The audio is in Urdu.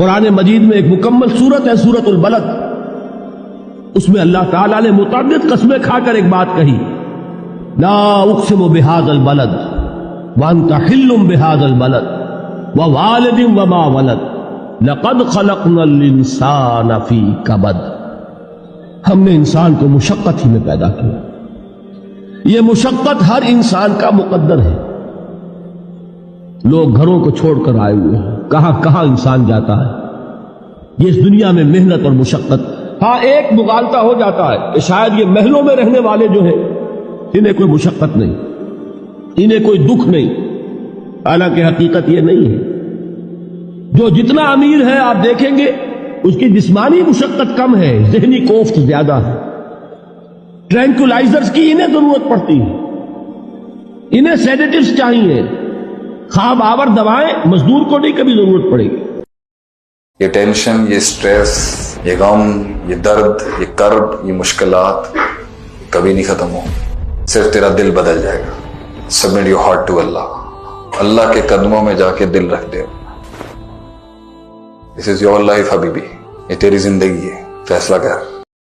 قرآن مجید میں ایک مکمل سورت ہے سورت البلد، اس میں اللہ تعالیٰ نے متعدد قسمیں کھا کر ایک بات کہی، لا اقسم بہذا البلد وانت حل بہذا البلد ووالد وما ولد لقد خلقنا الانسان فی کبد۔ ہم نے انسان کو مشقت ہی میں پیدا کیا، یہ مشقت ہر انسان کا مقدر ہے۔ لوگ گھروں کو چھوڑ کر آئے ہوئے ہیں، کہاں کہاں انسان جاتا ہے، یہ اس دنیا میں محنت اور مشقت۔ ہاں ایک مغالطہ ہو جاتا ہے کہ شاید یہ محلوں میں رہنے والے جو ہیں انہیں کوئی مشقت نہیں، انہیں کوئی دکھ نہیں، حالانکہ حقیقت یہ نہیں ہے۔ جو جتنا امیر ہے آپ دیکھیں گے اس کی جسمانی مشقت کم ہے، ذہنی کوفت زیادہ ہے۔ ٹرینکولائزرز کی انہیں ضرورت پڑتی ہے، انہیں سیڈیٹیوز چاہیے، خواب آور دوائیں مزدور کو نہیں کبھی ضرورت پڑے گی۔ یہ ٹینشن، یہ سٹریس، یہ غم، یہ درد، یہ کرب، یہ مشکلات کبھی نہیں ختم ہوں، صرف تیرا دل بدل جائے گا۔ سبمٹ یور ہارٹ ٹو اللہ، اللہ کے قدموں میں جا کے دل رکھ دے۔ دس از یور لائف حبیبی، یہ تیری زندگی ہے، فیصلہ کر۔